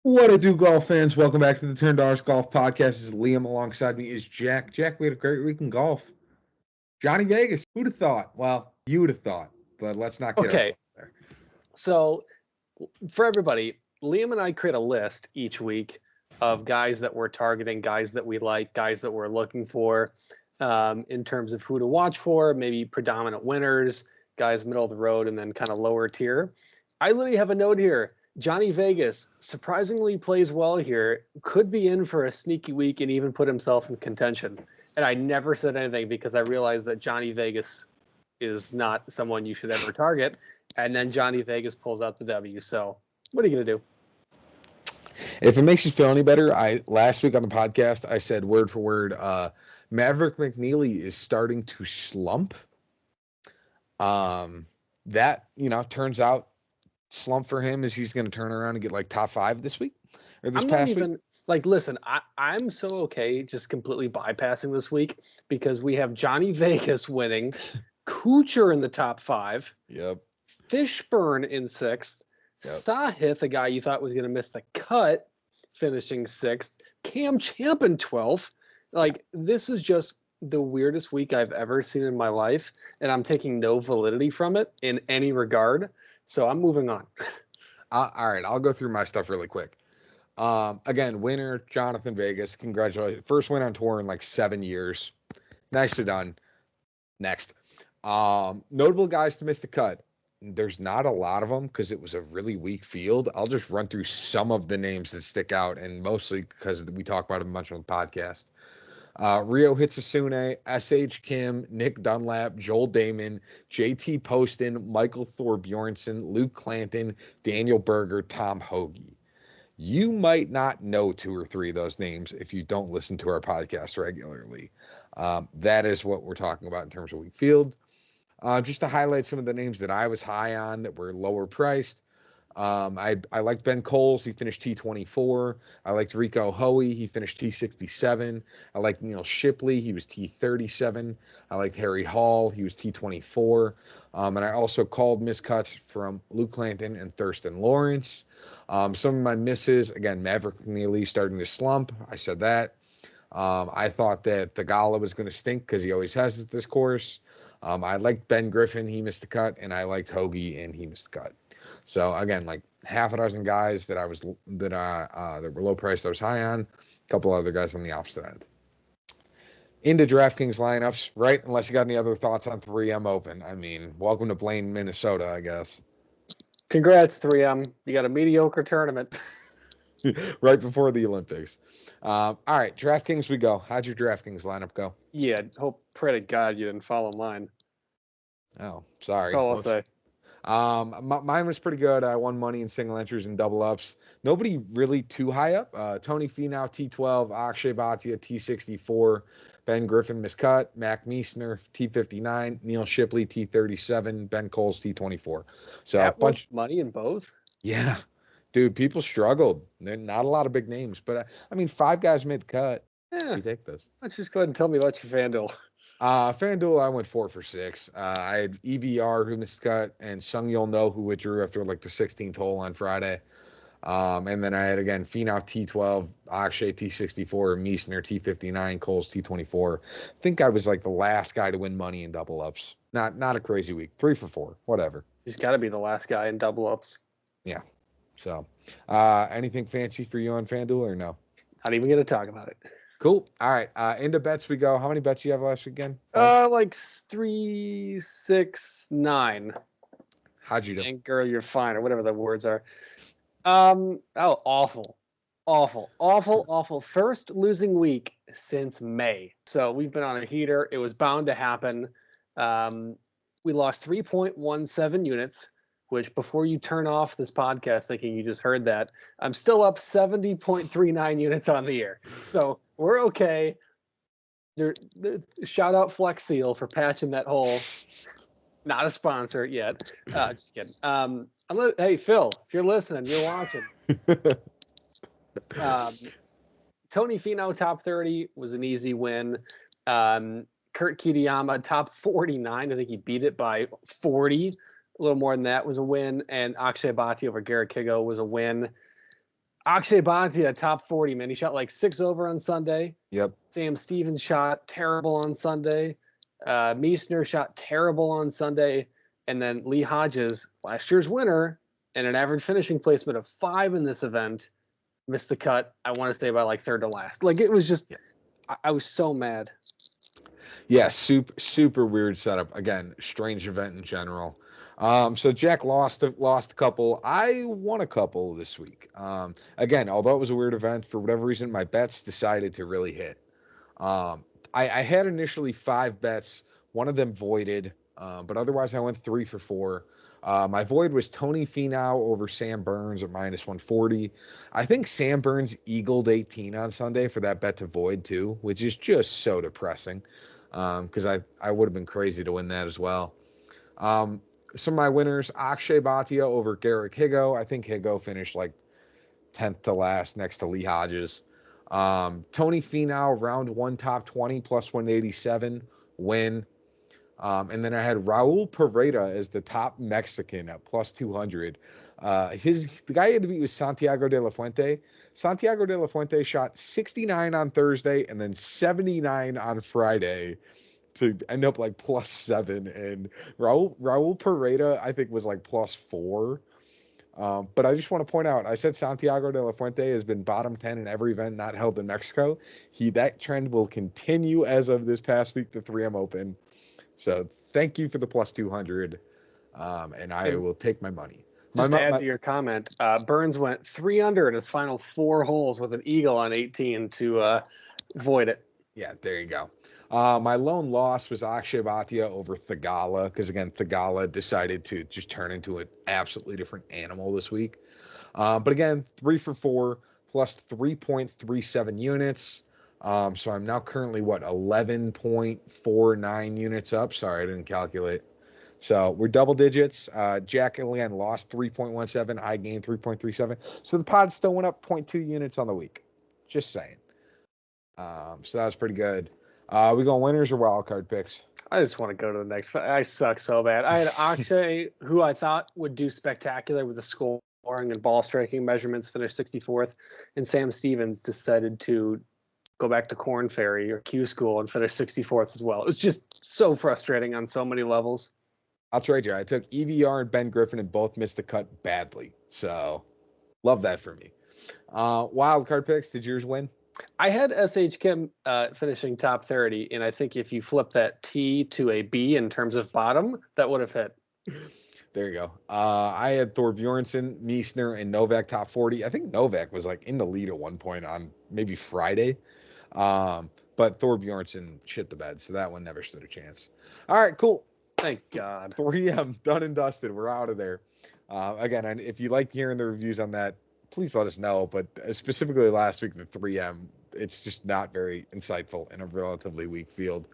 What it do, golf fans? Welcome back to the Turn Dollars Golf Podcast. This is Liam. Alongside me is Jack. Jack, we had a great week in golf. Johnny Vegas. Who'd have thought? Well, you would have thought, but let's not kid Okay, ourselves there. so for everybody, Liam and I create a list each week of guys that we're targeting, guys that we like, guys that we're looking for in terms of who to watch for, maybe predominant winners, guys middle of the road, and then kind of lower tier. I literally have a note here. Johnny Vegas surprisingly plays well here, could be in for a sneaky week and even put himself in contention. And I never said anything because I realized that Johnny Vegas is not someone you should ever target. And then Johnny Vegas pulls out the W. So what are you going to do? If it makes you feel any better, last week on the podcast I said word for word, Maverick McNeely is starting to slump. That turns out slump for him is he's going to turn around and get like top 5 this week or this I'm past not even week. like, listen, I'm so okay just completely bypassing this week because we have Johnny Vegas winning, Kuchar in the top 5, Yep. Fishburne in 6th, Yep. Sahith, a guy you thought was going to miss the cut, finishing 6th, Cam Champ in 12th. Like, this is just the weirdest week I've ever seen in my life, and I'm taking no validity from it in any regard. So I'm moving on. All right, I'll go through my stuff really quick. Again, winner Jonathan Vegas. Congratulations. First win on tour in like 7 years. Nicely done. Next. Notable guys to miss the cut. There's not a lot of them because it was a really weak field. I'll just run through some of the names that stick out, and mostly because we talk about them a bunch on the podcast. Rio Hitsasune, S.H. Kim, Nick Dunlap, Joel Damon, J.T. Poston, Michael Thorbjornsen, Luke Clanton, Daniel Berger, Tom Hoagie. You might not know 2 or 3 of those names if you don't listen to our podcast regularly. That is what we're talking about in terms of weak field. Just to highlight some of the names that I was high on that were lower priced. I liked Ben Coles. He finished T24. I liked Rico Hoey. He finished T67. I liked Neil Shipley. He was T37. I liked Harry Hall. He was T24. And I also called miscuts from Luke Clanton and Thurston Lawrence. Some of my misses, again, Maverick McNeely starting to slump. I said that. I thought that the Gala was going to stink because he always has at this course. I liked Ben Griffin. He missed the cut. And I liked Hoagie, and he missed the cut. So again, like half a dozen guys that were low priced I was high on, a couple other guys on the opposite end. Into DraftKings lineups, right? Unless you got any other thoughts on 3M Open. I mean, welcome to Blaine, Minnesota, I guess. Congrats, 3M. You got a mediocre tournament. Right before the Olympics. All right, DraftKings we go. How'd your DraftKings lineup go? Yeah, pray to God you didn't fall in line. Oh, sorry. That's all I'll say. Mine was pretty good. I won money in single entries and double ups. Nobody really too high up. Tony Finau T12, Akshay Bhatia T64, Ben Griffin miscut, Mac Meisner T59, Neil Shipley T37, Ben Coles T24. So a bunch money in both. Yeah, dude, people struggled. They're not a lot of big names, but I mean, 5 guys made the cut. Yeah, you take those. Let's just go ahead and tell me about your FanDuel. FanDuel, I went 4 for 6. I had EBR who missed cut and Sung Yul No who withdrew after like the 16th hole on Friday. And then I had again Finau T12, Akshay T64, Meisner T59, Coles T24. I think I was like the last guy to win money in double ups. Not a crazy week. 3 for 4, whatever. He's got to be the last guy in double ups. Yeah. So, anything fancy for you on FanDuel or no? Not even gonna talk about it. Cool. All right. Into bets we go. How many bets you have last weekend? Like 3, 6, 9. How'd you do? And girl, you're fine, or whatever the words are. Awful. First losing week since May. So we've been on a heater. It was bound to happen. We lost 3.17 units, which before you turn off this podcast thinking you just heard that, I'm still up 70.39 units on the year. So we're okay. Shout out Flex Seal for patching that hole. Not a sponsor yet. Just kidding. Hey, Phil, if you're listening, you're watching. Tony Finau, top 30 was an easy win. Kurt Kitayama, top 49. I think he beat it by 40. A little more than that was a win. And Akshay Bhatia over Garrett Kigo was a win. Akshay Bhatia, top 40, man. He shot like 6 over on Sunday. Yep. Sam Stevens shot terrible on Sunday. Meissner shot terrible on Sunday. And then Lee Hodges, last year's winner, and an average finishing placement of 5 in this event, missed the cut, I want to say, by like third to last. Like, it was just, I was so mad. Yeah, super weird setup. Again, strange event in general. So Jack lost a couple. I won a couple this week. Again, although it was a weird event, for whatever reason, my bets decided to really hit. I had initially 5 bets. One of them voided, but otherwise I went 3 for 4. My void was Tony Finau over Sam Burns at -140. I think Sam Burns eagled 18 on Sunday for that bet to void too, which is just so depressing. Because I would have been crazy to win that as well. Some of my winners, Akshay Bhatia over Garrick Higo. I think Higo finished like 10th to last next to Lee Hodges. Tony Finau, round 1, top 20, +187, win. And then I had Raul Pereira as the top Mexican at +200. The guy he had to beat was Santiago de la Fuente. Santiago de la Fuente shot 69 on Thursday and then 79 on Friday to end up like +7. And Raul Pereira, I think, was like +4. But I just want to point out, I said Santiago de la Fuente has been bottom 10 in every event not held in Mexico. That trend will continue as of this past week, the 3M Open. So thank you for the +200, and I will take my money. Just to add to your comment, Burns went 3 under in his final 4 holes with an eagle on 18 to void it. Yeah, there you go. My lone loss was Akshay Bhatia over Thagala, because again, Thagala decided to just turn into an absolutely different animal this week. But again, 3 for 4 plus 3.37 units. So I'm now currently 11.49 units up. Sorry, I didn't calculate. So we're double digits. Jack again lost 3.17. I gained 3.37. So the pod still went up 0.2 units on the week. Just saying. So that was pretty good. We going winners or wild card picks? I just want to go to the next. I suck so bad. I had Akshay, who I thought would do spectacular with the scoring and ball striking measurements, finished 64th, and Sam Stevens decided to go back to Corn Ferry or Q School and finish 64th as well. It was just so frustrating on so many levels. I'll trade you. I took EVR and Ben Griffin and both missed the cut badly. So love that for me. Wild card picks. Did yours win? I had SH Kim finishing top 30, and I think if you flip that T to a B in terms of bottom, that would have hit. There you go. I had Thor Bjornsson, Meissner, and Novak top 40. I think Novak was like in the lead at one point on maybe Friday. But Thor Bjornsson shit the bed, so that one never stood a chance. All right, cool. Thank God. 3M, done and dusted. We're out of there. Again, and if you like hearing the reviews on that, please let us know. But specifically last week, the 3M, it's just not very insightful in a relatively weak field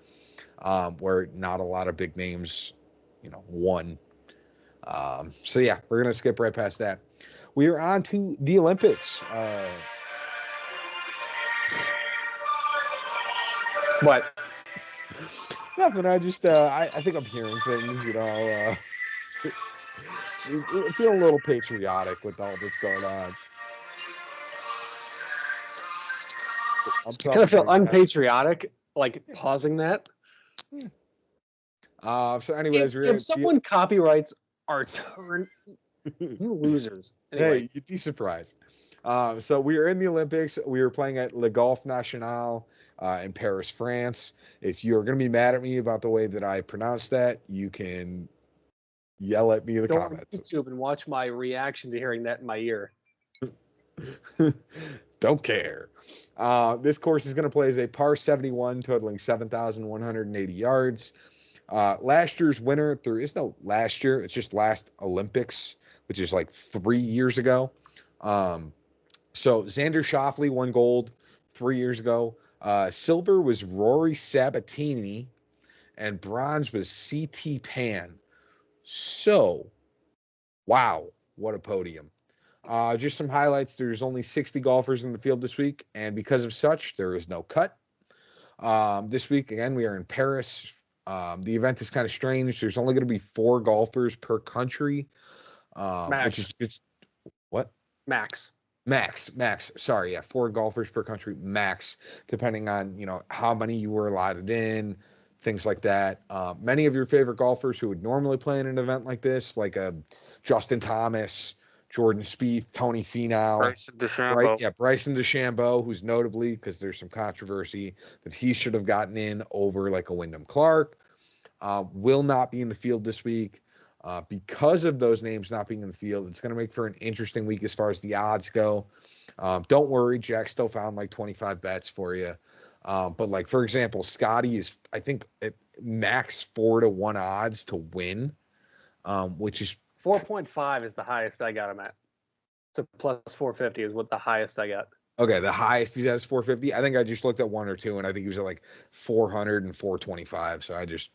where not a lot of big names, won. So, yeah, we're going to skip right past that. We are on to the Olympics. What? Nothing. I just, I think I'm hearing things, feeling a little patriotic with all that's going on. I kind of feel unpatriotic, like pausing that. So anyways, if someone copyrights our turn, you losers. Anyway. Hey, you'd be surprised. So we are in the Olympics. We are playing at Le Golf National in Paris, France. If you're going to be mad at me about the way that I pronounce that, you can yell at me in the comments. Go on YouTube and watch my reaction to hearing that in my ear. Don't care. This course is going to play as a par 71, totaling 7,180 yards. Last year's winner, there is no last year. It's just last Olympics, which is like 3 years ago. So Xander Schauffele won gold 3 years ago. Silver was Rory Sabatini, and bronze was CT Pan. So, wow, what a podium. Just some highlights. There's only 60 golfers in the field this week, and because of such, there is no cut. This week, again, we are in Paris. The event is kind of strange. There's only going to be 4 golfers per country. Max. What? Max. Max. Sorry, yeah, 4 golfers per country max, depending on how many you were allotted in, things like that. Many of your favorite golfers who would normally play in an event like this, like Justin Thomas, Jordan Spieth, Tony Finau, Bryson right? DeChambeau. Yeah, Bryson DeChambeau, who's notably because there's some controversy that he should have gotten in over like a Wyndham Clark, will not be in the field this week. Because of those names not being in the field, it's going to make for an interesting week as far as the odds go. Don't worry, Jack still found like 25 bets for you. But like, for example, Scotty is, I think, at max 4-1 odds to win, which is 4.5 is the highest I got him at. So plus 450 is what the highest I got. okay. The highest he's at is 450. I think I just looked at 1 or 2, and I think he was at like 400 and 425. So I just.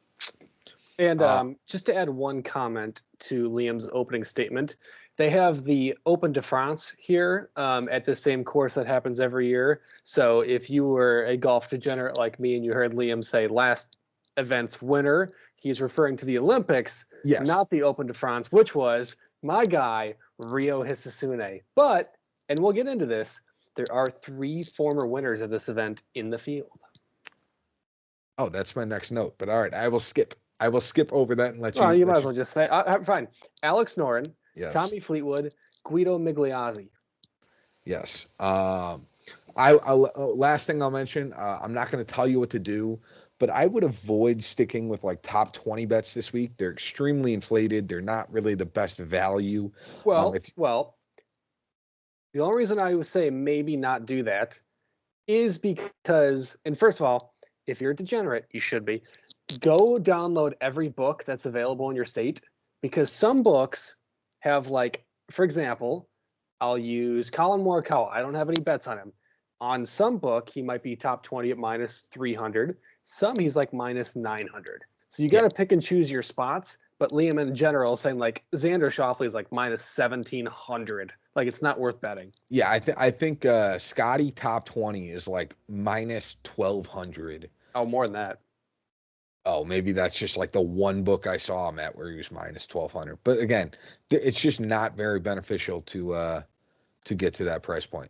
And just to add one comment to Liam's opening statement, they have the Open de France here at the same course that happens every year. So if you were a golf degenerate like me and you heard Liam say last event's winner, he's referring to the Olympics, Yes. not the Open de France, which was my guy, Ryo Hisasune. But, and we'll get into this, there are 3 former winners of this event in the field. Oh, that's my next note. But all right, I will skip over that and let you. Well, you might as well just say, fine. Alex Noren, Yes. Tommy Fleetwood, Guido Migliozzi. Yes. Last thing I'll mention, I'm not going to tell you what to do, but I would avoid sticking with like top 20 bets this week. They're extremely inflated. They're not really the best value. Well, the only reason I would say maybe not do that is because, and first of all, if you're a degenerate, you should be, go download every book that's available in your state, because some books have, like, for example, I'll use Colin Morikawa. I don't have any bets on him. On some book, he might be top 20 at minus 300. Some he's like minus 900. So you got to pick and choose your spots. But Liam in general is saying like Xander Schauffele is like minus 1700. Like it's not worth betting. Yeah, I think Scotty top 20 is like minus 1200. Oh, more than that. Oh, maybe that's just like the one book I saw him at where he was minus 1200. But again, it's just not very beneficial to get to that price point.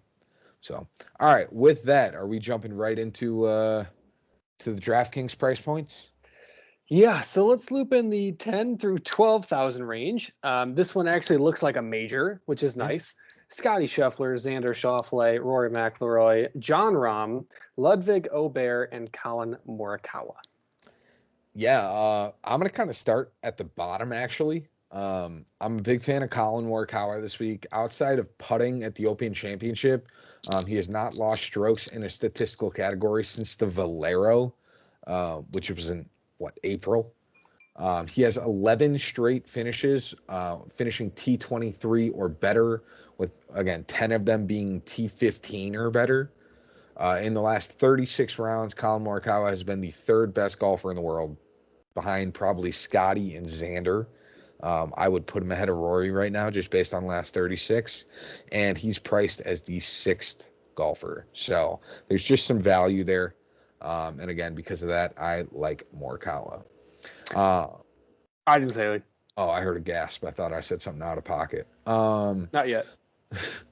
So, all right, with that, are we jumping right into to the DraftKings price points? Yeah, so let's loop in the 10 through 12,000 range. This one actually looks like a major, which is nice. Scotty Scheffler, Xander Schauffele, Rory McIlroy, Jon Rahm, Ludwig Aubert, and Colin Morikawa. Yeah, I'm going to kind of start at the bottom, actually. I'm a big fan of Colin Morikawa this week. Outside of putting at the Open Championship, he has not lost strokes in a statistical category since the Valero, which was in, April. He has 11 straight finishes, finishing T23 or better, with, again, 10 of them being T15 or better. In the last 36 rounds, Colin Morikawa has been the 3rd best golfer in the world, behind probably Scotty and Xander. I would put him ahead of Rory right now, just based on last 36. And he's priced as the 6th golfer. So there's just some value there. And again, because of that, I like Morikawa. I didn't say anything. Oh, I heard a gasp. I thought I said something out of pocket. Not yet.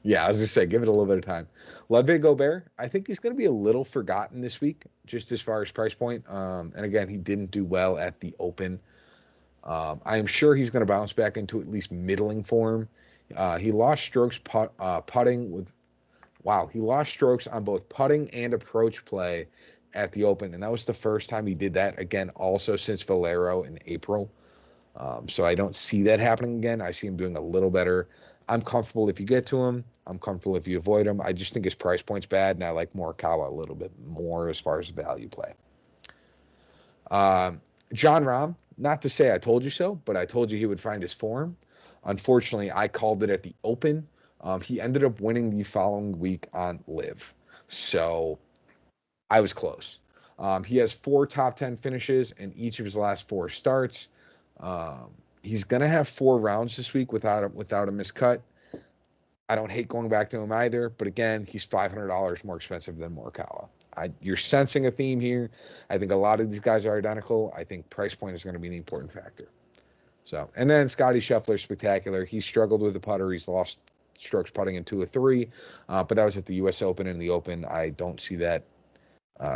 Yeah, I was going to say, give it a little bit of time. Ludwig Aubert, I think he's going to be a little forgotten this week, just as far as price point. And again, he didn't do well at the Open. I am sure he's going to bounce back into at least middling form. He lost strokes putting with, he lost strokes on both putting and approach play at the Open, and that was the first time he did that, again, also since Valero in April. So I don't see that happening again. I see him doing a little better. I'm comfortable if you get to him. I'm comfortable if you avoid him. I just think his price point's bad, and I like Morikawa a little bit more as far as value play. Jon Rahm, not to say I told you so, but I told you he would find his form. Unfortunately, I called it at the Open. He ended up winning the following week on LIV. So I was close. He has 4 top 10 finishes in each of his last 4 starts. He's going to have 4 rounds this week without a miscut. I don't hate going back to him either, but again, he's $500 more expensive than Morikawa. You're sensing a theme here. I think a lot of these guys are identical. I think price point is going to be the important factor. So, and then Scotty Scheffler, spectacular. He struggled with the putter. He's lost strokes putting in 2 or 3. But that was at the U.S. Open. And the Open, I don't see that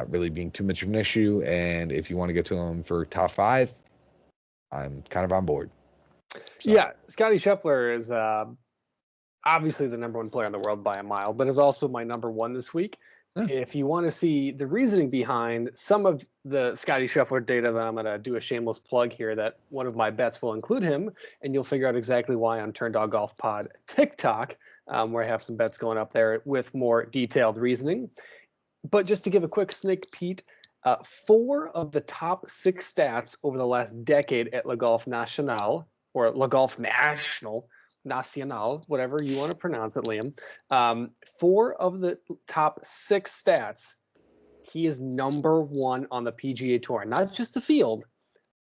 really being too much of an issue. And if you want to get to him for top 5, I'm kind of on board. So. Yeah, Scottie Scheffler is obviously the number 1 player in the world by a mile, but is also my number 1 this week. If you want to see the reasoning behind some of the Scottie Scheffler data, then I'm going to do a shameless plug here that one of my bets will include him, and you'll figure out exactly why on Turn Dog Golf Pod TikTok, where I have some bets going up there with more detailed reasoning. But just to give a quick sneak peek, 4 of the top 6 stats over the last decade at Le Golf National, or Le Golf National, whatever you want to pronounce it, Liam. 4 of the top 6 stats, he is number 1 on the PGA Tour, not just the field,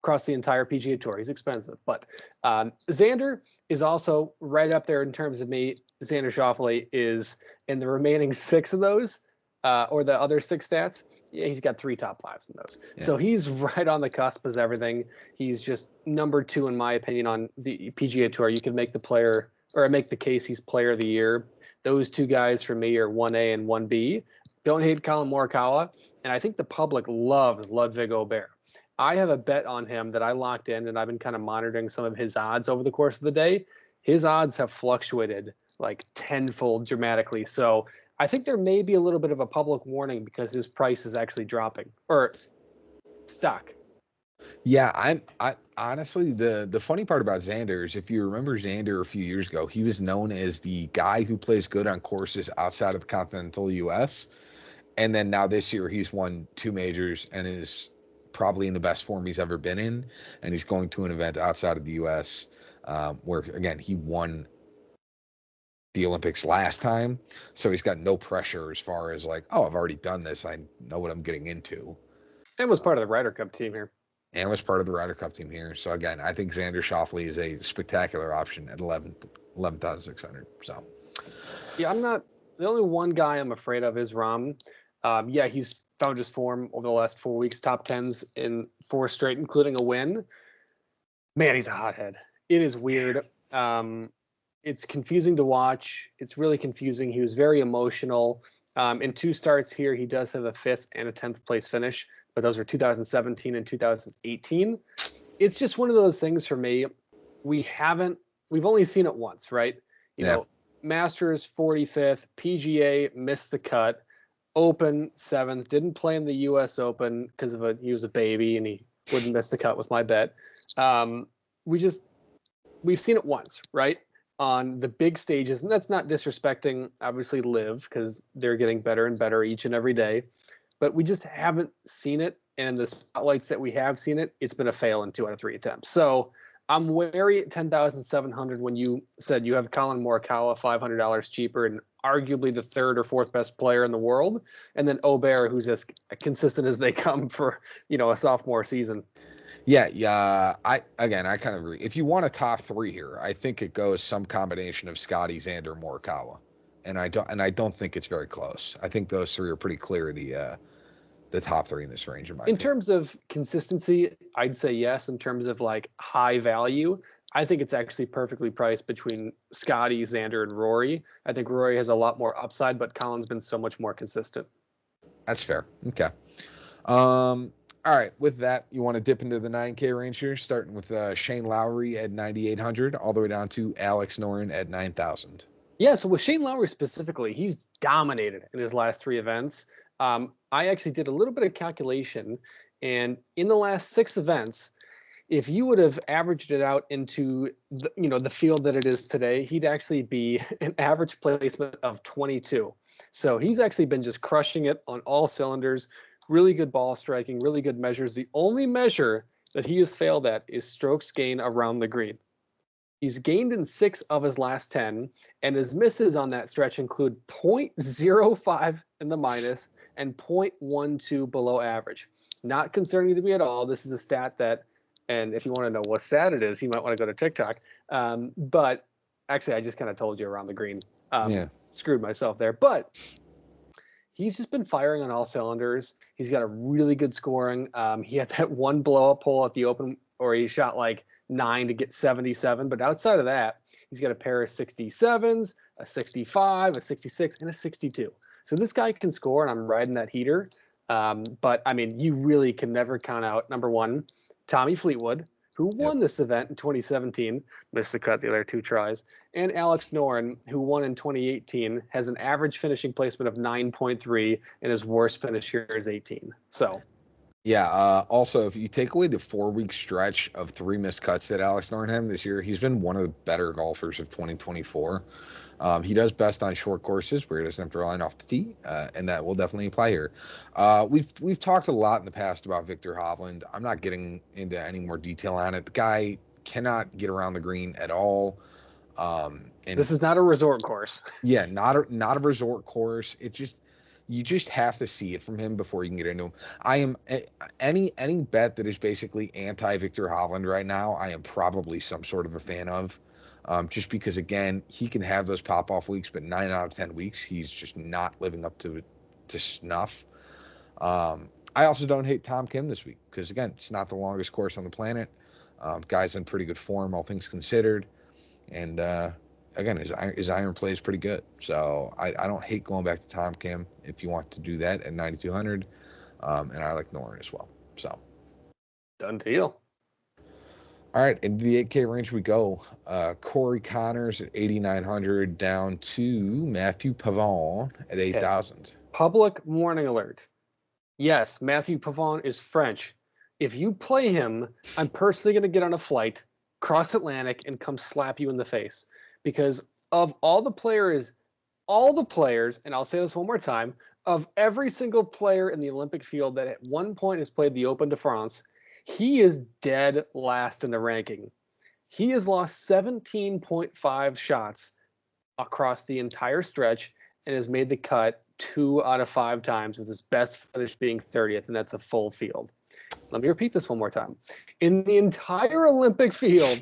across the entire PGA Tour. He's expensive, but Xander is also right up there in terms of me. Xander Schauffele is in the remaining 6 of those, or the other 6 stats. Yeah, he's got 3 top 5s in those. Yeah. So he's right on the cusp as everything. He's just number 2, in my opinion, on the PGA Tour. You can make the case he's player of the year. Those 2 guys for me are 1A and 1B. Don't hate Colin Morikawa. And I think the public loves Ludwig Aubert. I have a bet on him that I locked in, and I've been kind of monitoring some of his odds over the course of the day. His odds have fluctuated like tenfold dramatically. So I think there may be a little bit of a public warning because his price is actually dropping or stuck. Yeah, I honestly, the funny part about Xander is, if you remember Xander a few years ago, he was known as the guy who plays good on courses outside of the continental U.S. And then now this year he's won 2 majors and is probably in the best form he's ever been in. And he's going to an event outside of the U.S. Where, again, he won the Olympics last time, so he's got no pressure as far as like, oh, I've already done this, I know what I'm getting into. And was part of the Ryder Cup team here. So again, I think Xander Schauffele is a spectacular option at 11,600. So yeah, I'm not the only one guy I'm afraid of is Rahm. Yeah, he's found his form over the last 4 weeks, top 10s in 4 straight, including a win. Man, he's a hothead. It is weird. It's confusing to watch. It's really confusing. He was very emotional. In 2 starts here, he does have a 5th and a 10th place finish, but those were 2017 and 2018. It's just one of those things for me. We've only seen it once, right? You know, Masters 45th, PGA missed the cut, Open 7th, didn't play in the U.S. Open because he was a baby and he wouldn't miss the cut with my bet. We've seen it once, right? On the big stages, and that's not disrespecting, obviously, LIV, because they're getting better and better each and every day, but we just haven't seen it, and in the spotlights that we have seen it, it's been a fail in 2 out of 3 attempts. So I'm wary at 10,700 when you said you have Colin Morikawa $500 cheaper and arguably the 3rd or 4th best player in the world, and then Aubert, who's as consistent as they come for, a sophomore season. Yeah. I kind of agree. If you want a top 3 here, I think it goes some combination of Scottie, Xander, Morikawa, and I don't think it's very close. I think those 3 are pretty clear the top 3 in this range. In terms of consistency, I'd say yes. In terms of like high value, I think it's actually perfectly priced between Scottie, Xander, and Rory. I think Rory has a lot more upside, but Colin's been so much more consistent. That's fair. Okay. All right, with that, you want to dip into the 9K range here, starting with Shane Lowry at 9,800, all the way down to Alex Noren at 9,000. Yeah, so with Shane Lowry specifically, he's dominated in his last 3 events. I actually did a little bit of calculation, and in the last 6 events, if you would have averaged it out into the field that it is today, he'd actually be an average placement of 22. So he's actually been just crushing it on all cylinders. Really good ball striking, really good measures. The only measure that he has failed at is strokes gained around the green. He's gained in 6 of his last 10, and his misses on that stretch include 0.05 in the minus and 0.12 below average. Not concerning to me at all. This is a stat that, and if you want to know what stat it is, you might want to go to TikTok. But actually, I just kind of told you around the green. Screwed myself there. But he's just been firing on all cylinders. He's got a really good scoring. He had that one blow-up hole at the Open, or he shot like 9 to get 77. But outside of that, he's got a pair of 67s, a 65, a 66, and a 62. So this guy can score, and I'm riding that heater. But I mean, you really can never count out number one, Tommy Fleetwood, who won this event in 2017, missed the cut the other 2 tries, and Alex Noren, who won in 2018, has an average finishing placement of 9.3, and his worst finish here is 18. So. Yeah. Also, if you take away the 4-week stretch of 3 missed cuts that Alex Noren had this year, he's been one of the better golfers of 2024. He does best on short courses where he doesn't have to rely off the tee, and that will definitely apply here. We've talked a lot in the past about Viktor Hovland. I'm not getting into any more detail on it. The guy cannot get around the green at all. And this is not a resort course. Yeah, not a resort course. You just have to see it from him before you can get into him. I am any bet that is basically anti Viktor Hovland right now, I am probably some sort of a fan of. Just because, again, he can have those pop-off weeks, but 9 out of 10 weeks, he's just not living up to snuff. I also don't hate Tom Kim this week because, again, it's not the longest course on the planet. Guy's in pretty good form, all things considered. And, again, his iron play is pretty good. So I don't hate going back to Tom Kim if you want to do that at 9,200. And I like Noren as well. So. Done deal. All right, into the 8K range we go. Corey Connors at 8,900 down to Matthew Pavon at 8,000. Public warning alert. Yes, Matthew Pavon is French. If you play him, I'm personally going to get on a flight, cross Atlantic, and come slap you in the face. Because of all the players, and I'll say this one more time, of every single player in the Olympic field that at one point has played the Open de France, he is dead last in the ranking. He has lost 17.5 shots across the entire stretch and has made the cut 2 out of 5 times, with his best finish being 30th, and that's a full field. Let me repeat this one more time. In the entire Olympic field,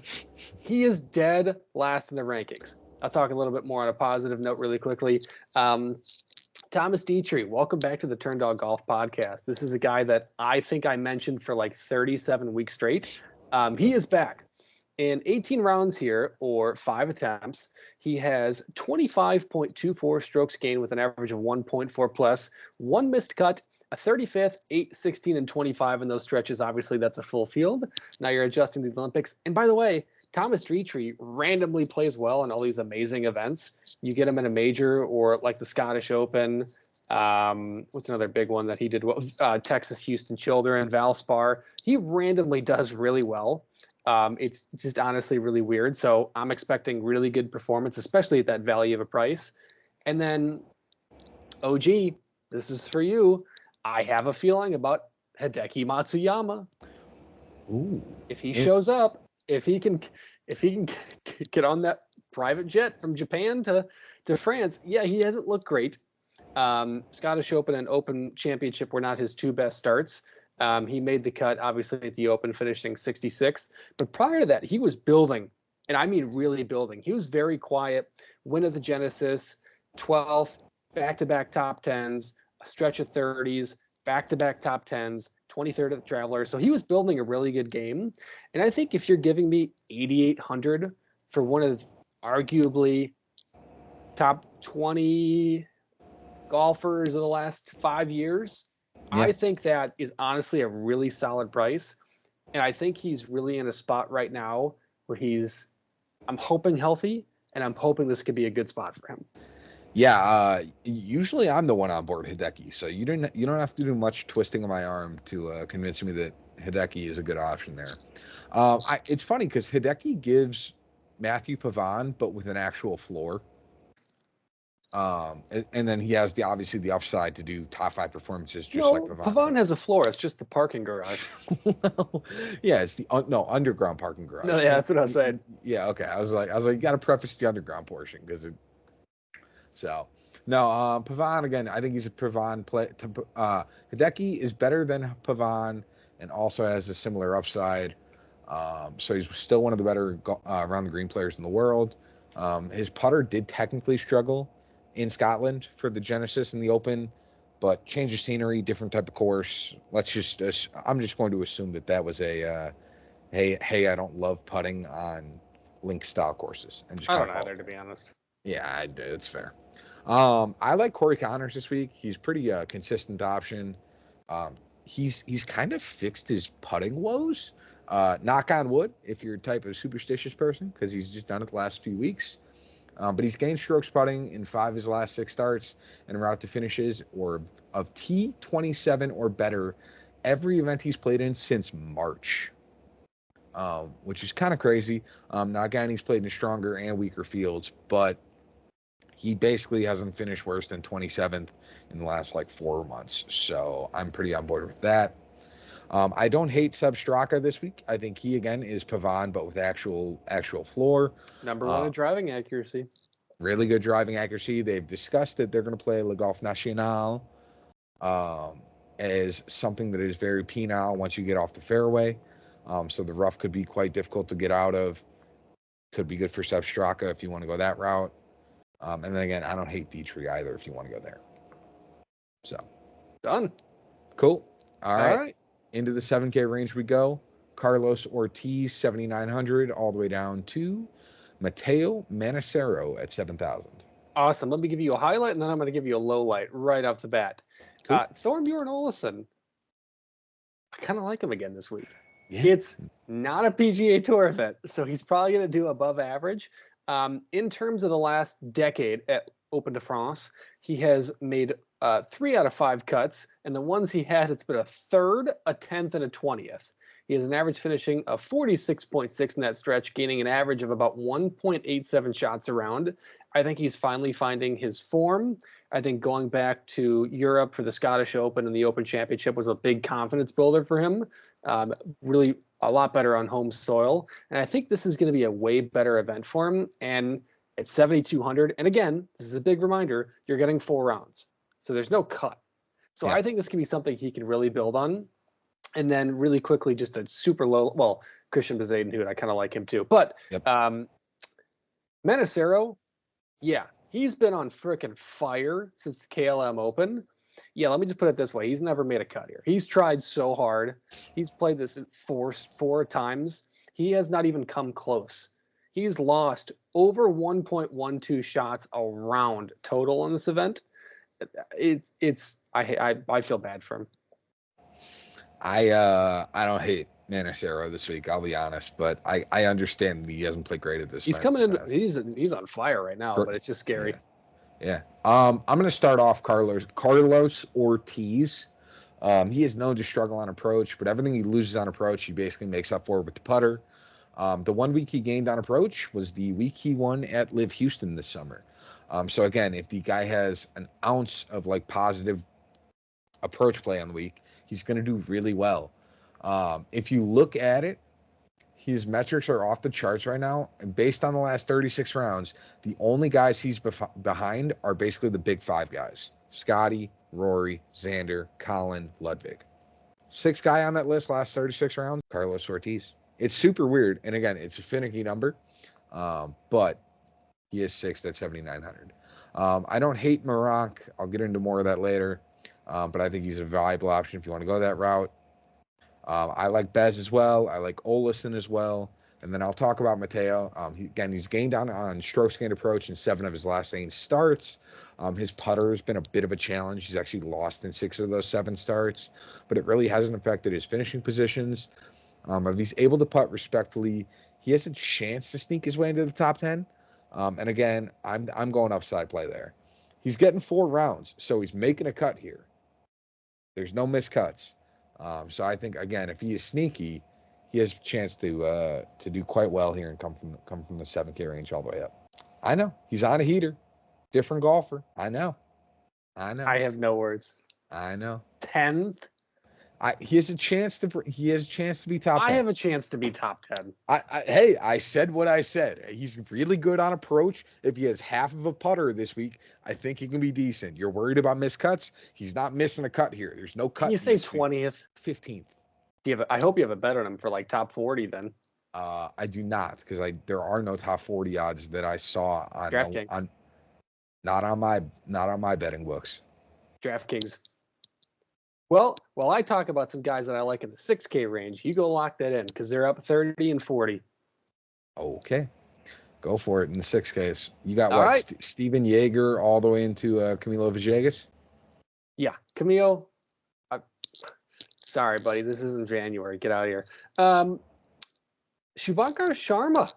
he is dead last in the rankings. I'll talk a little bit more on a positive note really quickly. Thomas Dietrich, welcome back to the Turn Dog Golf Podcast. This is a guy that I think I mentioned for like 37 weeks straight. He is back. In 18 rounds here, or 5 attempts, he has 25.24 strokes gained with an average of 1.4 plus, 1 missed cut, a 35th, 8, 16, and 25 in those stretches. Obviously, that's a full field. Now you're adjusting to the Olympics. And by the way, Thomas Dietrich randomly plays well in all these amazing events. You get him in a major or like the Scottish Open. What's another big one that he did well? Texas Houston Children, Valspar. He randomly does really well. It's just honestly really weird. So I'm expecting really good performance, especially at that value of a price. And then, OG, this is for you. I have a feeling about Hideki Matsuyama. Ooh. If he shows up, if he can get on that private jet from Japan to France, yeah, he hasn't looked great. Scottish Open and Open Championship were not his 2 best starts. He made the cut, obviously, at the Open, finishing 66th. But prior to that, he was building, and I mean really building. He was very quiet. Win at the Genesis, 12th, back-to-back top 10s, a stretch of 30s, back-to-back top 10s, 23rd at the Travelers. So he was building a really good game. And I think if you're giving me 8,800 for one of arguably top 20 golfers of the last 5 years, yeah, I think that is honestly a really solid price. And I think he's really in a spot right now where I'm hoping healthy, and I'm hoping this could be a good spot for him. Yeah, usually I'm the one on board Hideki, so you don't have to do much twisting of my arm to convince me that Hideki is a good option there. It's funny because Hideki gives Matthew Pavon, but with an actual floor. And then he has obviously the upside to do top 5 performances just like Pavon. Pavon has a floor. It's just the parking garage. Well, yeah, it's the underground parking garage. No, yeah, that's what I was saying. Yeah, okay. I was like, you got to preface the underground portion because it. So, no, Pavon, again, I think he's a Pavon play. Hideki is better than Pavon and also has a similar upside. So he's still one of the better around the green players in the world. His putter did technically struggle in Scotland for the Genesis and the Open, but change of scenery, different type of course. I'm just going to assume that was a, hey, I don't love putting on link style courses. And just I don't either, to be honest. Yeah, it's fair. I like Corey Connors this week. He's pretty consistent option. Um, he's kind of fixed his putting woes. Knock on wood, if you're a type of superstitious person, because he's just done it the last few weeks. But he's gained strokes putting in 5 of his last 6 starts and route to finishes or of T27 or better every event he's played in since March, which is kind of crazy. Now, again, he's played in stronger and weaker fields, but he basically hasn't finished worse than 27th in the last like 4 months. So I'm pretty on board with that. I don't hate Seb Straka this week. I think he again is Pavon, but with actual floor. Number one in driving accuracy. Really good driving accuracy. They've discussed that they're going to play Le Golf National as something that is very penile once you get off the fairway. So the rough could be quite difficult to get out of. Could be good for Seb Straka if you want to go that route. And then again, I don't hate Dietrich either if you want to go there. So done. Cool. All right. Into the 7K range we go. Carlos Ortiz, 7,900, all the way down to Mateo Manacero at 7,000. Awesome. Let me give you a highlight, and then I'm going to give you a low light right off the bat. Cool. Thorbjorn Olesen. I kind of like him again this week. Yeah. It's not a PGA Tour event, so he's probably going to do above average. In terms of the last decade at Open de France, he has made 3 out of 5 cuts, and the ones he has, it's been a 3rd, a 10th, and a 20th. He has an average finishing of 46.6 in that stretch, gaining an average of about 1.87 shots around. I think he's finally finding his form. I think going back to Europe for the Scottish Open and the Open Championship was a big confidence builder for him. Really a lot better on home soil. And I think this is going to be a way better event for him. And at 7,200, and again, this is a big reminder, you're getting 4 rounds. So there's no cut. So I think this can be something he can really build on. And then really quickly, just a super low, well, Christian Bezuidenhout, I kind of like him too. But Manacero, he's been on frickin' fire since the KLM Open. Yeah, let me just put it this way. He's never made a cut here. He's tried so hard. He's played this four times. He has not even come close. He's lost over 1.12 shots a round total in this event. I feel bad for him. I don't hate Manacero this week, I'll be honest, but I understand he hasn't played great at this. He's coming in. He's on fire right now, but it's just scary. Yeah. I'm going to start off Carlos Ortiz. He is known to struggle on approach, but everything he loses on approach, he basically makes up for with the putter. The 1 week he gained on approach was the week he won at Live Houston this summer. So again, if the guy has an ounce of like positive approach play on the week, he's going to do really well. If you look at it, his metrics are off the charts right now. And based on the last 36 rounds, the only guys he's behind are basically the big 5 guys. Scotty, Rory, Xander, Colin, Ludwig. 6th guy on that list last 36 rounds, Carlos Ortiz. It's super weird. And again, it's a finicky number. But he is 6th at 7,900. I don't hate Meronk. I'll get into more of that later. But I think he's a valuable option if you want to go that route. I like Bez as well. I like Olesen as well. And then I'll talk about Mateo. He's gained on strokes gained approach in 7 of his last 8 starts. His putter has been a bit of a challenge. He's actually lost in 6 of those 7 starts, but it really hasn't affected his finishing positions. If he's able to putt respectfully, he has a chance to sneak his way into the top 10. And again, I'm going upside play there. He's getting 4 rounds, so he's making a cut here. There's no missed cuts. So I think, again, if he is sneaky, he has a chance to do quite well here and come from the 7K range all the way up. I know. He's on a heater. Different golfer. I know. I have no words. I know. 10th. He has a chance to be top 10. I have a chance to be top 10. Hey, I said what I said. He's really good on approach. If he has half of a putter this week, I think he can be decent. You're worried about missed cuts? He's not missing a cut here. There's no cut. Can you say 20th? 15th. I hope you have a bet on him for like top 40 then. I do not, because there are no top 40 odds that I saw on DraftKings. Not on my betting books. DraftKings. Well, while I talk about some guys that I like in the 6K range, you go lock that in because they're up 30 and 40. Okay. Go for it in the 6Ks. You got All what? right. Steven Yeager all the way into Camilo Villegas? Yeah, Camille. Sorry, buddy. This isn't January. Get out of here. Shubhankar Sharma.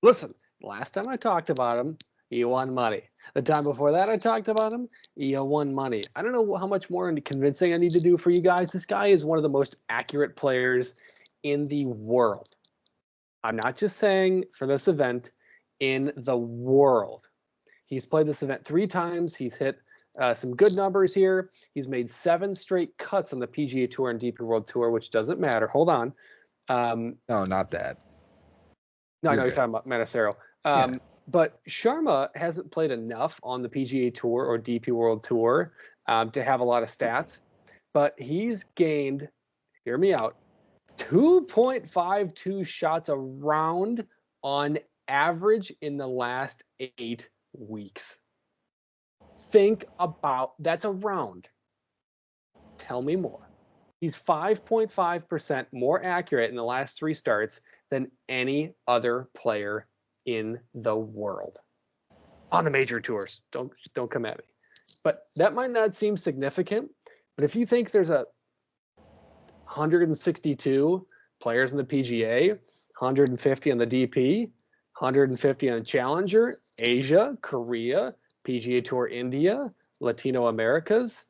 Listen, last time I talked about him, he won money. The time before that I talked about him, he won money. I don't know how much more convincing I need to do for you guys. This guy is one of the most accurate players in the world. I'm not just saying for this event, in the world. He's played this event 3 times. He's hit some good numbers here. He's made 7 straight cuts on the PGA Tour and DP World Tour, which doesn't matter. Hold on. No, not that. No, I know you're talking about Manacero. Yeah. But Sharma hasn't played enough on the PGA Tour or DP World Tour to have a lot of stats. But he's gained, hear me out, 2.52 shots a round on average in the last 8 weeks. Think about that's a round. Tell me more. He's 5.5% more accurate in the last 3 starts than any other player in the world on the major tours. Don't come at me. But that might not seem significant. But if you think there's 162 players in the PGA, 150 on the DP, 150 on the Challenger, Asia, Korea, PGA Tour India, Latin Americas,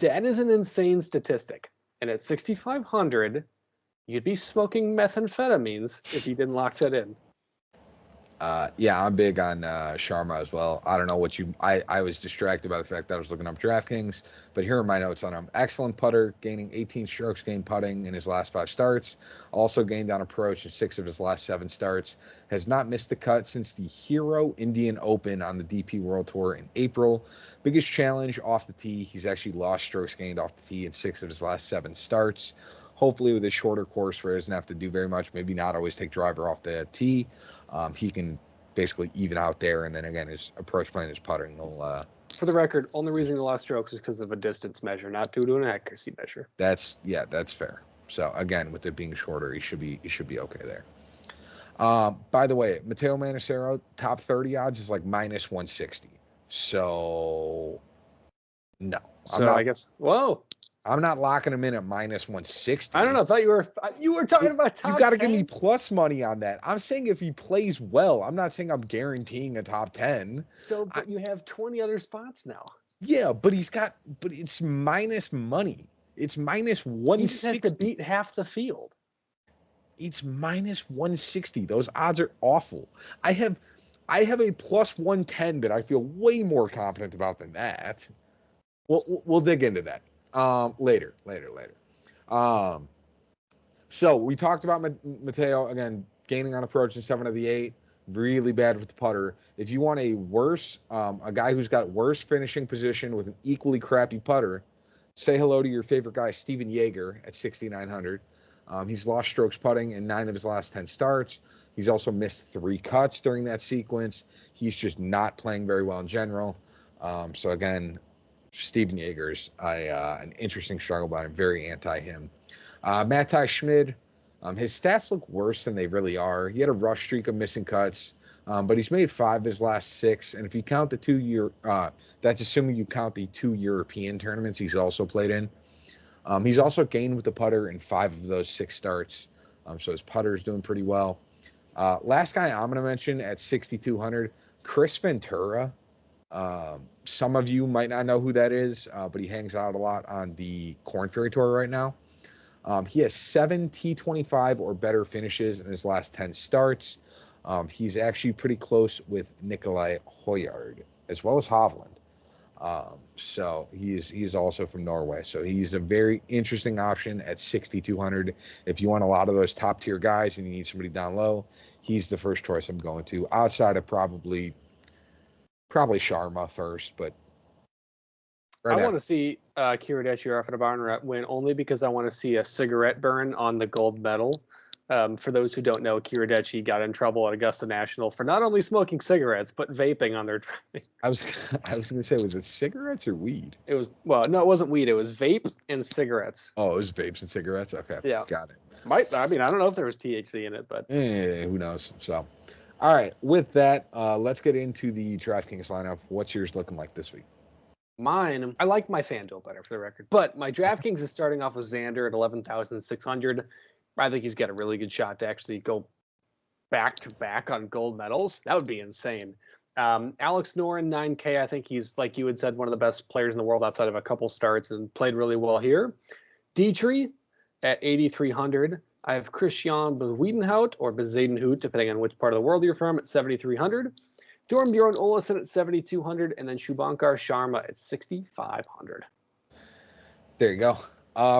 that is an insane statistic. And at 6,500, you'd be smoking methamphetamines if you didn't lock that in. Yeah, I'm big on Sharma as well. I don't know what I was distracted by the fact that I was looking up DraftKings, but here are my notes on him. Excellent putter, gaining 18 strokes gained putting in his last 5 starts. Also gained on approach in 6 of his last 7 starts. Has not missed the cut since the Hero Indian Open on the DP World Tour in April. Biggest challenge off the tee. He's actually lost strokes gained off the tee in 6 of his last 7 starts. Hopefully with a shorter course where he doesn't have to do very much, maybe not always take driver off the tee, he can basically even out there, and then again his approach plane, his putting will for the record, only reason he lost strokes is because of a distance measure, not due to an accuracy measure. That's fair. So again, with it being shorter, he should be okay there. By the way, Matteo Manassero top 30 odds is like minus 160. So no. I guess I'm not locking him in at minus 160. I don't know. I thought you were talking about top 10. You got to give me plus money on that. I'm saying if he plays well. I'm not saying I'm guaranteeing a top 10. But you have 20 other spots now. Yeah, but it's minus money. It's minus 160. He just has to beat half the field. It's minus 160. Those odds are awful. I have a plus 110 that I feel way more confident about than that. We'll dig into that. Later. So we talked about Matteo again, gaining on approach in 7 of the 8, really bad with the putter. If you want a guy who's got worse finishing position with an equally crappy putter, say hello to your favorite guy, Steven Yeager at 6,900. He's lost strokes putting in 9 of his last 10 starts. He's also missed 3 cuts during that sequence. He's just not playing very well in general. So again, Steven Yeager's an interesting struggle, but I'm very anti him. Matthijs Schmid, his stats look worse than they really are. He had a rough streak of missing cuts, but he's made 5 of his last 6. And if you count the 2 that's assuming you count the 2 European tournaments he's also played in. He's also gained with the putter in 5 of those 6 starts. So his putter is doing pretty well. Last guy I'm going to mention at 6,200, Chris Ventura. Some of you might not know who that is, but he hangs out a lot on the Korn Ferry Tour right now. He has 7 T25 or better finishes in his last 10 starts. He's actually pretty close with Nicolai Højgaard as well as Hovland. So he's also from Norway. So he's a very interesting option at 6,200. If you want a lot of those top tier guys and you need somebody down low, he's the first choice I'm going to, outside of probably Sharma first, but I want to see Kiradech Arfinabarn win only because I want to see a cigarette burn on the gold medal For those who don't know, Kiradecci got in trouble at Augusta National for not only smoking cigarettes but vaping on their driving. I was going to say, was it cigarettes or weed? It wasn't weed. It was vapes and cigarettes. Oh, it was vapes and cigarettes. Okay, yeah, got it. I don't know if there was THC in it, but who knows? So, all right. With that, let's get into the DraftKings lineup. What's yours looking like this week? Mine, I like my FanDuel better, for the record, but my DraftKings is starting off with Xander at 11,600. I think he's got a really good shot to actually go back to back on gold medals. That would be insane. Alex Noren, 9K. I think he's, like you had said, one of the best players in the world outside of a couple starts and played really well here. Dietrich at 8,300. I have Christian Bezuidenhout or Bezuidenhout, depending on which part of the world you're from, at 7,300. Thorbjorn Olesen at 7,200, and then Shubhankar Sharma at 6,500. There you go.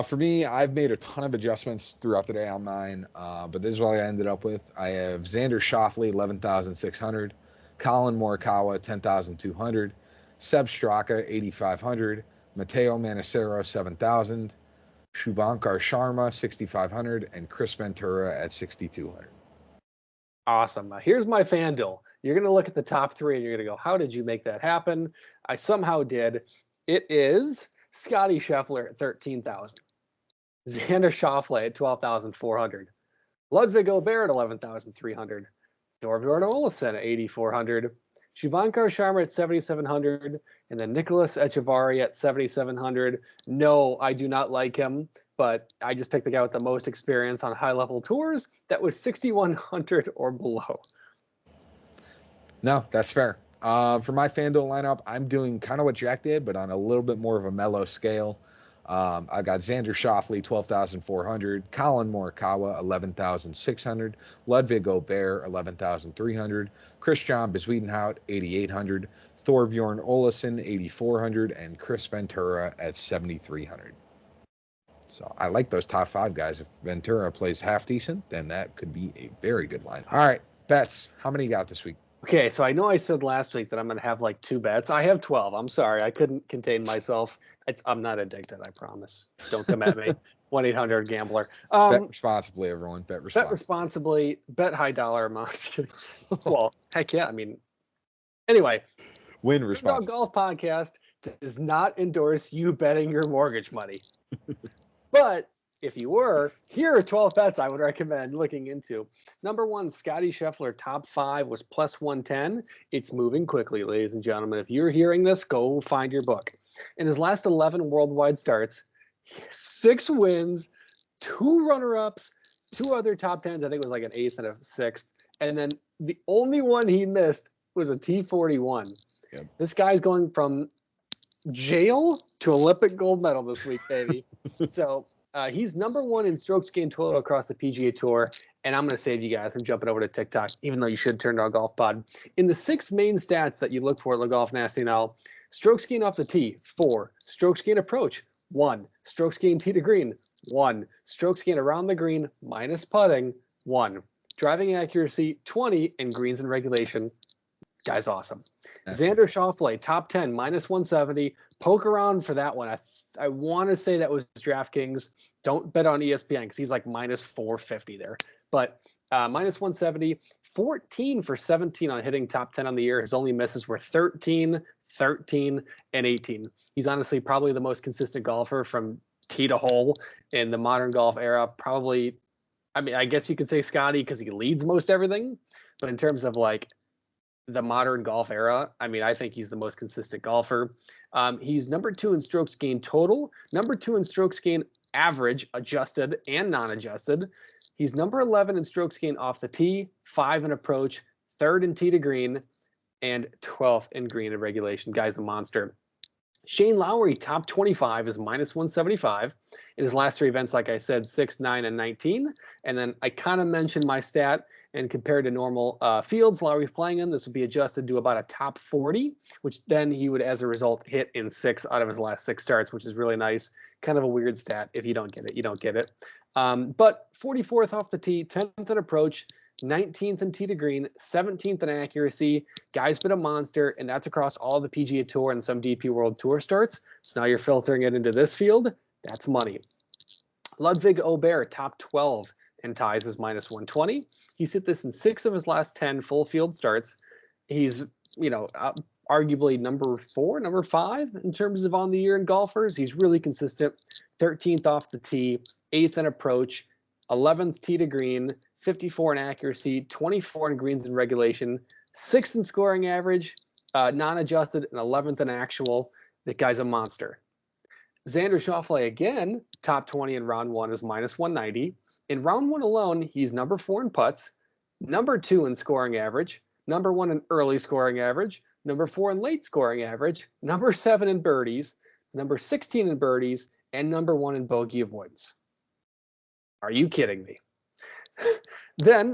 For me, I've made a ton of adjustments throughout the day on mine, but this is what I ended up with. I have Xander Schauffele, 11,600. Colin Morikawa, 10,200. Seb Straka, 8,500. Matteo Manacero, 7,000. Shubhankar Sharma, 6,500. And Chris Ventura at 6,200. Awesome. Here's my FanDuel. You're going to look at the top three and you're going to go, how did you make that happen? I somehow did. It is Scotty Scheffler at 13,000. Xander Schauffele at 12,400. Ludwig Aubert at 11,300. Thorbjorn Olesen at 8,400. Shubhankar Sharma at 7,700. And then Nicholas Echevarri at 7,700. No, I do not like him, but I just picked the guy with the most experience on high-level tours. That was 6,100 or below. No, that's fair. For my FanDuel lineup, I'm doing kind of what Jack did, but on a little bit more of a mellow scale. I got Xander Schauffele, 12,400. Colin Morikawa, 11,600. Ludwig Aubert, 11,300. Christian Bezuidenhout, 8,800. Thorbjorn Olesen, 8,400. And Chris Ventura at 7,300. So I like those top five guys. If Ventura plays half decent, then that could be a very good line. All right, bets. How many you got this week? Okay, so I know I said last week that I'm going to have like 2 bets. I have 12. I'm sorry. I couldn't contain myself. I'm not addicted, I promise. Don't come at me. 1-800-GAMBLER. Bet responsibly, everyone. Bet responsibly. Bet responsibly. Bet high dollar amounts. Well, heck yeah. I mean, anyway. Win responsibly. Golf Podcast does not endorse you betting your mortgage money. But if you were, here are 12 bets I would recommend looking into. Number 1, Scotty Scheffler, top 5 was plus 110. It's moving quickly, ladies and gentlemen. If you're hearing this, go find your book. In his last 11 worldwide starts, 6 wins, 2 runner-ups, 2 other top 10s. I think it was like an 8th and a 6th. And then the only one he missed was a T41. Yep. This guy's going from jail to Olympic gold medal this week, baby. So he's number 1 in strokes gained total across the PGA Tour. And I'm going to save you guys. I'm jumping over to TikTok, even though you should turn to our Golf Pod. In the 6 main stats that you look for at Le Golf National, strokes gained off the tee, 4. Strokes gained approach, 1. Strokes gained tee to green, 1. Strokes gained around the green minus putting, 1. Driving accuracy, 20. And greens in regulation. Guy's awesome. Xander Schauffele, top 10, minus 170. Poke around for that one. I want to say that was DraftKings. Don't bet on ESPN because he's like minus 450 there. But minus 170, 14 for 17 on hitting top 10 on the year. His only misses were 13, 13, and 18. He's honestly probably the most consistent golfer from tee to hole in the modern golf era. Probably, I mean, I guess you could say Scotty because he leads most everything. But in terms of like the modern golf era, I mean, I think he's the most consistent golfer. He's number 2 in strokes gained total, number 2 in strokes gained average, adjusted and non-adjusted. He's number 11 in strokes gained off the tee, 5 in approach, 3rd in tee to green, and 12th in green in regulation. Guy's a monster. Shane Lowry, top 25, is minus 175. In his last 3 events, like I said, 6, 9, and 19. And then I kind of mentioned my stat, and compared to normal fields Lowry's playing in, this would be adjusted to about a top 40, which then he would, as a result, hit in 6 out of his last 6 starts, which is really nice. Kind of a weird stat. If you don't get it, you don't get it. But 44th off the tee, 10th in approach, 19th in tee to green, 17th in accuracy. Guy's been a monster, and that's across all the PGA Tour and some DP World Tour starts. So now you're filtering it into this field. That's money. Ludwig Aubert, top 12 and ties is minus 120. He's hit this in 6 of his last 10 full field starts. He's, arguably number 4, number 5 in terms of on the year in golfers. He's really consistent. 13th off the tee, 8th in approach, 11th tee to green, 54 in accuracy, 24 in greens in regulation, 6th in scoring average, non-adjusted, and 11th in actual. That guy's a monster. Xander Schauffele, again, top 20 in round 1 is minus 190. In round 1 alone, he's number 4 in putts, number 2 in scoring average, number 1 in early scoring average, number 4 in late scoring average, number 7 in birdies, number 16 in birdies, and number 1 in bogey avoidance. Are you kidding me? Then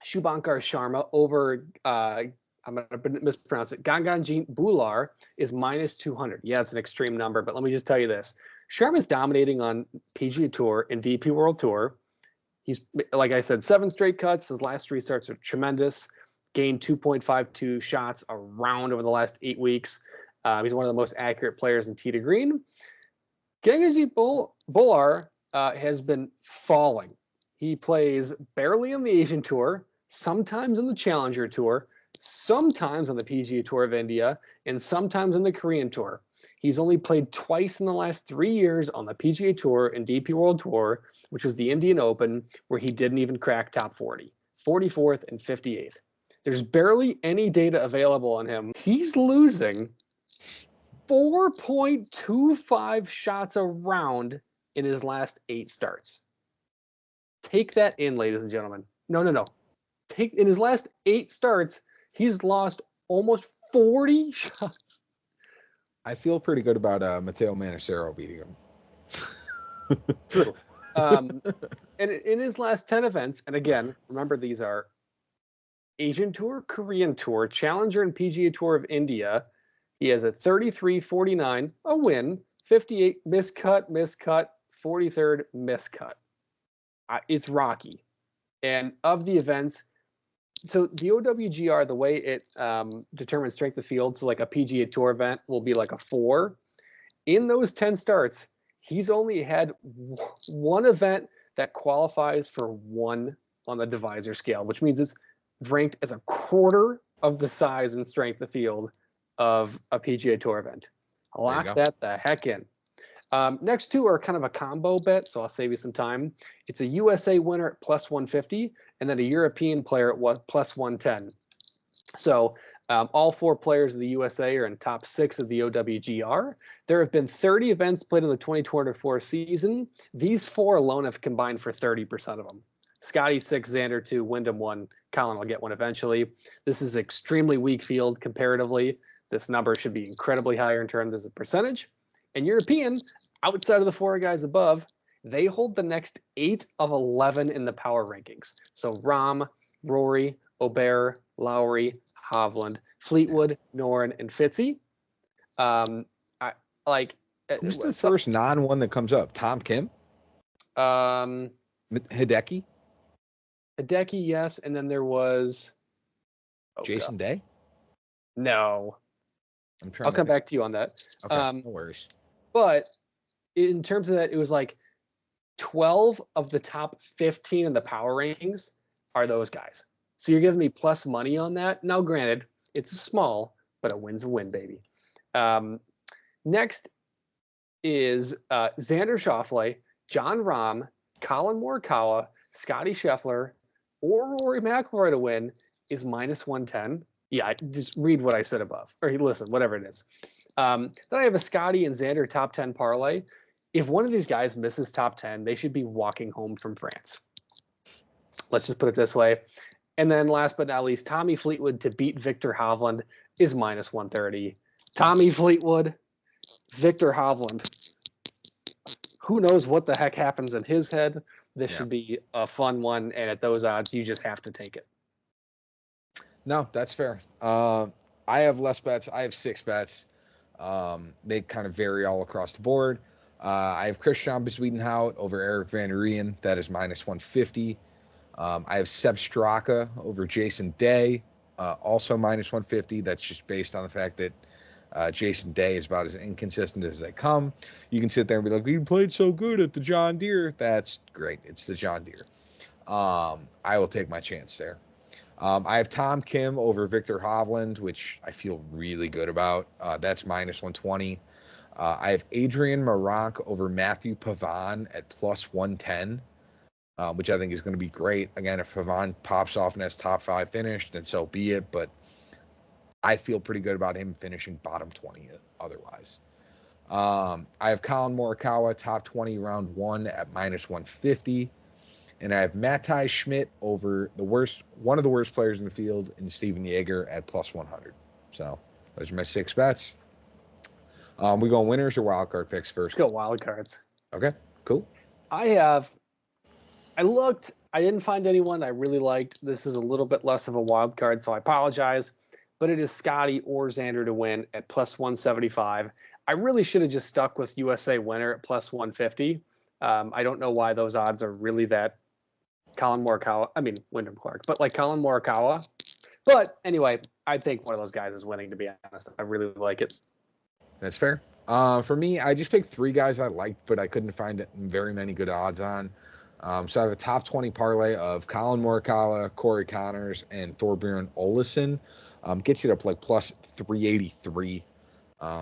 Shubhankar Sharma over, I'm going to mispronounce it, Ganganjeet Bhullar is minus 200. Yeah, it's an extreme number, but let me just tell you this. Sharma's dominating on PGA Tour and DP World Tour. He's, like I said, 7 straight cuts. His last 3 starts are tremendous. Gained 2.52 shots a round over the last 8 weeks. He's one of the most accurate players in tee to green. Ganganjeet Bhullar has been falling. He plays barely on the Asian Tour, sometimes on the Challenger Tour, sometimes on the PGA Tour of India, and sometimes on the Korean Tour. He's only played twice in the last 3 years on the PGA Tour and DP World Tour, which was the Indian Open, where he didn't even crack top 40, 44th and 58th. There's barely any data available on him. He's losing 4.25 shots a round in his last 8 starts. Take that in, ladies and gentlemen. No. In his last 8 starts, he's lost almost 40 shots. I feel pretty good about Matteo Manassero beating him. True. And in his last 10 events, and again, remember these are Asian Tour, Korean Tour, Challenger and PGA Tour of India. He has a 33-49, a win, 58 miscut, 43rd miscut. It's rocky. And of the events, so the OWGR, the way it determines strength of field, so like a PGA Tour event will be like a 4. In those 10 starts, he's only had one event that qualifies for 1 on the divisor scale, which means it's ranked as a quarter of the size and strength of field of a PGA Tour event. Lock that the heck in. Next 2 are kind of a combo bet, so I'll save you some time. It's a USA winner at plus 150, and then a European player at plus 110. So all 4 players of the USA are in top 6 of the OWGR. There have been 30 events played in the 2024 season. These 4 alone have combined for 30% of them. Scotty 6, Xander 2, Wyndham 1, Colin will get 1 eventually. This is extremely weak field comparatively. This number should be incredibly higher in terms of percentage. And European, outside of the 4 guys above, they hold the next 8 of 11 in the power rankings. So Rahm, Rory, Aubert, Lowry, Hovland, Fleetwood, Noren, and Fitzy. Who's the first non-one that comes up? Tom Kim? Hideki? Hideki, yes. And then there was... Jason Day? No. I'll come back to you on that. Okay, no worries. But in terms of that, it was like 12 of the top 15 in the power rankings are those guys. So you're giving me plus money on that. Now, granted, it's small, but a win's a win, baby. Next is Xander Schauffele, Jon Rahm, Colin Morikawa, Scotty Scheffler, or Rory McIlroy to win is minus 110. Yeah, just read what I said above, or listen, whatever it is. Then I have a Scotty and Xander top 10 parlay. If one of these guys misses top 10, they should be walking home from France. Let's just put it this way. And then last but not least, Tommy Fleetwood to beat Victor Hovland is minus 130. Tommy Fleetwood, Victor Hovland. Who knows what the heck happens in his head? This should be a fun one, and at those odds, you just have to take it. No, that's fair. I have less bets. I have 6 bets. They kind of vary all across the board. I have Christian Bezuidenhout over Eric Van Rooyen. That is minus 150. I have Seb Straka over Jason Day, also minus 150. That's just based on the fact that Jason Day is about as inconsistent as they come. You can sit there and be like, "You played so good at the John Deere." That's great. It's the John Deere. I will take my chance there. I have Tom Kim over Victor Hovland, which I feel really good about. That's minus 120. I have Adrian Maronk over Matthew Pavon at plus 110, which I think is going to be great. Again, if Pavon pops off and has top 5 finish, then so be it. But I feel pretty good about him finishing bottom 20 otherwise. I have Colin Morikawa, top 20 round 1 at minus 150. And I have Matthijs Schmidt over one of the worst players in the field, in Steven Yeager at plus 100. So those are my 6 bets. We going winners or wild card picks first? Let's go wild cards. Okay, cool. I looked, I didn't find anyone I really liked. This is a little bit less of a wild card, so I apologize. But it is Scotty or Xander to win at plus 175. I really should have just stuck with USA winner at plus 150. I don't know why those odds are really that. Wyndham Clark, but like Colin Morikawa. But anyway, I think one of those guys is winning, to be honest. I really like it. That's fair. For me, I just picked 3 guys I liked, but I couldn't find very many good odds on. So I have a top 20 parlay of Colin Morikawa, Corey Connors, and Thorbjorn Olesen. Gets you up like plus 383.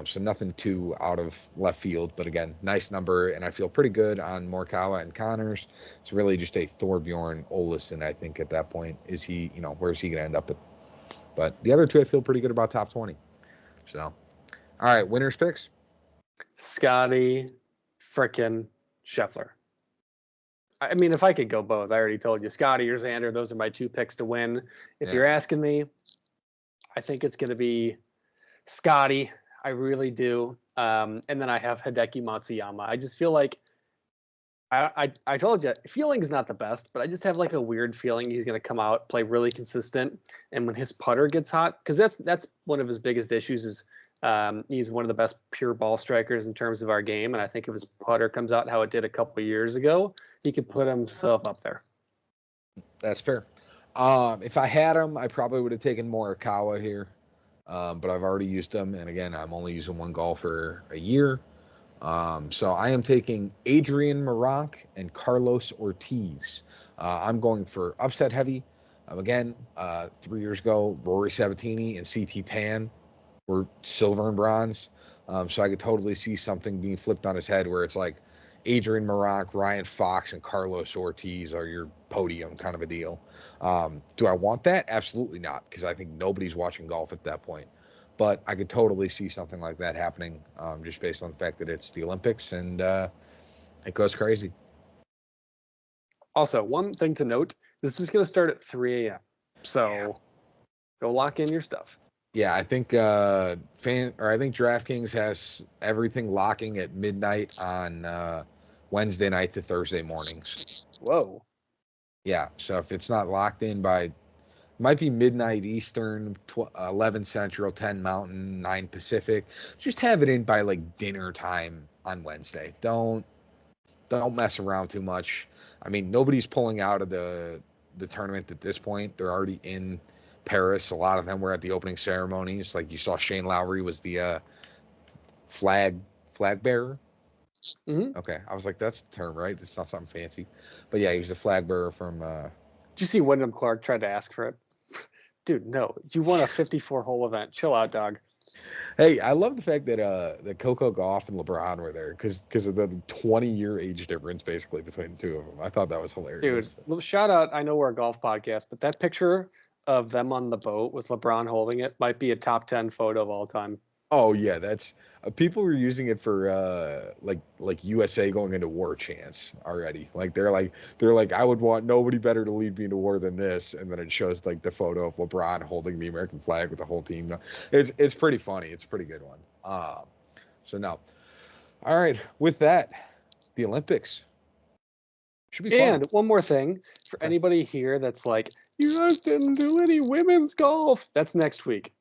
So nothing too out of left field, but again, nice number, and I feel pretty good on Morikawa and Connors. It's really just a Thorbjorn Olesen, I think, at that point. Is he, where's he going to end up at? But the other 2, I feel pretty good about top 20. So, all right, winners picks? Scotty frickin' Scheffler. I mean, if I could go both, I already told you, Scotty or Xander, those are my 2 picks to win. If you're asking me, I think it's going to be Scotty. I really do. And then I have Hideki Matsuyama. I just feel like I told you, feeling's not the best, but I just have like a weird feeling he's going to come out, play really consistent. And when his putter gets hot, because that's one of his biggest issues is he's one of the best pure ball strikers in terms of our game. And I think if his putter comes out how it did a couple of years ago, he could put himself up there. That's fair. If I had him, I probably would have taken Morikawa here. But I've already used them, and again, I'm only using one golfer a year. So I am taking Adrian Maronk and Carlos Ortiz. I'm going for upset heavy. Again, 3 years ago, Rory Sabatini and CT Pan were silver and bronze. So I could totally see something being flipped on his head where it's like Adrian Maronk, Ryan Fox, and Carlos Ortiz are your podium kind of a deal. Do I want that? Absolutely not, because I think nobody's watching golf at that point. But I could totally see something like that happening, just based on the fact that it's the Olympics and it goes crazy. Also, one thing to note, this is going to start at 3 a.m. So go lock in your stuff. Yeah, I think DraftKings has everything locking at midnight on Wednesday night to Thursday mornings. Whoa. Yeah, so if it's not locked in by, might be midnight Eastern, 11 Central, 10 Mountain, 9 Pacific. Just have it in by like dinner time on Wednesday. Don't mess around too much. I mean, nobody's pulling out of the tournament at this point. They're already in Paris. A lot of them were at the opening ceremonies. Like you saw, Shane Lowry was the flag bearer. Mm-hmm. Okay, I was like, that's the term, right? It's not something fancy, but yeah, he was the flag bearer from. Did you see Wyndham Clark tried to ask for it? Dude, no, you won a 54-hole event. Chill out, dog. Hey, I love the fact that that Coco Gauff and LeBron were there because of the 20-year age difference basically between the 2 of them. I thought that was hilarious. Dude, shout out. I know we're a golf podcast, but that picture of them on the boat with LeBron holding it might be a top 10 photo of all time. Oh yeah, that's people were using it for like USA going into war chants already. Like they're like I would want nobody better to lead me into war than this, and then it shows like the photo of LeBron holding the American flag with the whole team. It's pretty funny. It's a pretty good one. So no. All right, with that, the Olympics should be fun. And one more thing for anybody here that's like, you guys didn't do any women's golf. That's next week.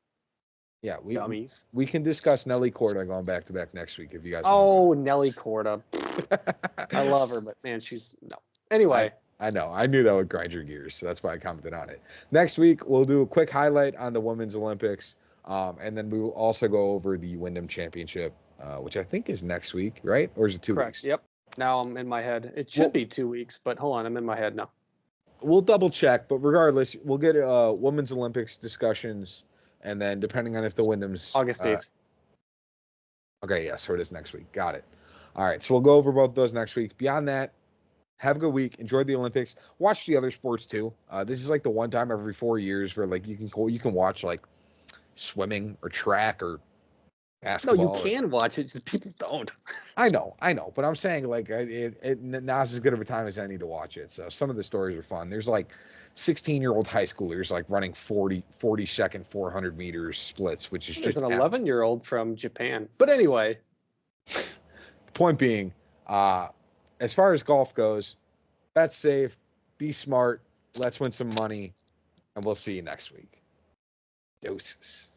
Yeah, dummies. We can discuss Nelly Korda going back to back next week if you guys. Oh, Nelly Korda. I love her, but man, she's no. Anyway, I know. I knew that would grind your gears, so that's why I commented on it. Next week we'll do a quick highlight on the Women's Olympics, and then we will also go over the Wyndham Championship, which I think is next week, right? Or is it 2 Correct. weeks? Yep. Now I'm in my head. It should be 2 weeks, but hold on, I'm in my head now. we'll double check, but regardless, we'll get women's Olympics discussions, and then depending on if the Wyndham's August 8th. Okay, yeah, so it is next week. Got it. All right, so we'll go over both those next week. Beyond that, have a good week. Enjoy the Olympics. Watch the other sports too. This is like the one time every 4 years where like you can watch like swimming or track or No, basketball. you can watch it, just people don't. I know, but I'm saying like now's as good of a time as any to watch it. So some of the stories are fun. There's like 16-year-old high schoolers like running 40-second 400 meters splits, which is There's just an 11-year-old from Japan. But anyway, point being, as far as golf goes, bet safe, be smart, let's win some money, and we'll see you next week. Deuces.